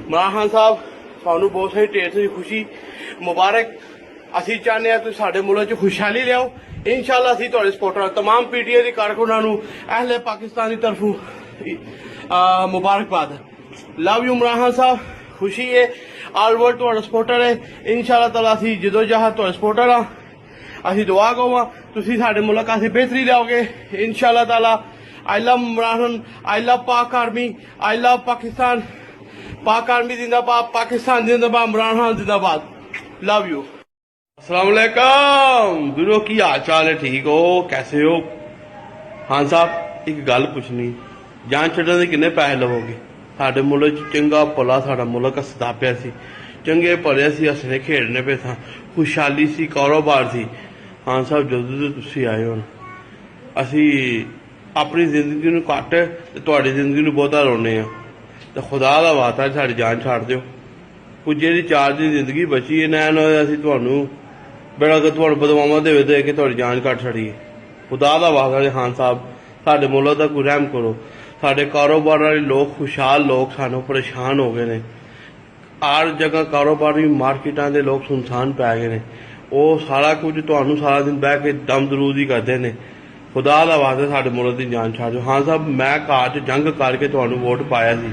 इमरान खान साहब ਤੁਹਾਨੂੰ बहुत सारी ढेर सारी खुशी मुबारक। ਅਸੀਂ ਚਾਹੁੰਦੇ ਹਾਂ ਤੁਸੀਂ ਸਾਡੇ ਮੁਲਕ 'ਚ ਖੁਸ਼ਹਾਲੀ ਲਿਆਓ। इंशाअल्लाह ਅਸੀਂ ਤੁਹਾਡੇ ਸਪੋਰਟਰ तमाम पीटीआई ਦੇ ਕਾਰਕੁਨਾਂ ਨੂੰ अहले पाकिस्तान की तरफों मुबारकबाद। लव यू इमरान खान साहब, खुशी है आल वर्ल्ड ਤੁਹਾਡਾ ਸਪੋਰਟਰ है। इंशाअल्लाह ताला ਅਸੀਂ ਜਦੋਂ ਜਹਾਂ ਤੁਹਾਡੇ ਸਪੋਰਟਰ ਆ। ਅਸੀਂ दुआ करो ਤੁਸੀਂ ਸਾਡੇ ਮੁਲਕ ਅਸੀਂ ਬਿਹਤਰੀ ਲਿਆਓਗੇ इंशाअल्लाह ताला। I love Imran, I love पाक आर्मी, आई लव पाकिस्तान। पाक आर्मी जिंदाबाद, पाकिस्तान जिंदाबाद, इमरान खान जिंदाबाद। Love you. अस्सलाम वालेकुम गुरु, की हाल चाल है? ठीक हो? कैसे हो? खान साहब एक गल पुछनी, जान छड्डण दे किन्ने पैसे लवोगे? साडे मुल्क चंगा भला साडा मुल्क हसदा पिया सी, चंगे भले सी हसने खेडने पे था, खुशहाली सी, कारोबार सी। खान साहब जदों तुसीं आए हो असीं अपनी जिंदगी नूं घट ते तुहाडी जिंदगी नूं बहुता रोने आ। तो खुदा का वास्ता साड़ी जान छाड़ दो। कुछ जी 4 दिन जिंदगी बची है नैन असीं तुहानूं बेड़ा तुहानूं बदवावां दे के तुहाडी जान कट छड़ीए। खुदा का वास्ता खान साहब साडे मुल्क दा कोई रहम करो। साडे कारोबार वाले लोग खुशहाल लोग सानूं परेशान हो गए ने। हर जगह कारोबारी मार्केटां दे लोग सुनसान पै गए ने। वो सारा कुछ तुहानूं सारा दिन बह के दम दरूद ही करते हैं। खुदा का वास्ता साडे मुल्क दी जान छाड़ दो। हाँ साहब मैं घर च जंग करके तुहानूं वोट पाया सी,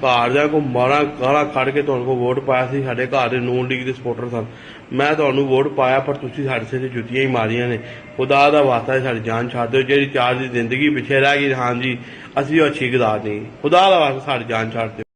घर जा को मारा गाला कड़ के तुहानूं को वोट पाया सी। साडे घर दे नून लीग दे सपोर्टर सन, मैं तुहानूं वोट पाया पर तुसीं साडे सिर ते जुत्तियां ही मारियां ने। खुदा का वास्ता साडी जान छाड़ दो। जिहड़ी 4 दी जिंदगी पिछे रह गई हाँ जी असीं अच्छी गदार नहीं। खुदा का वास्ता साडी जान छाड़ दो।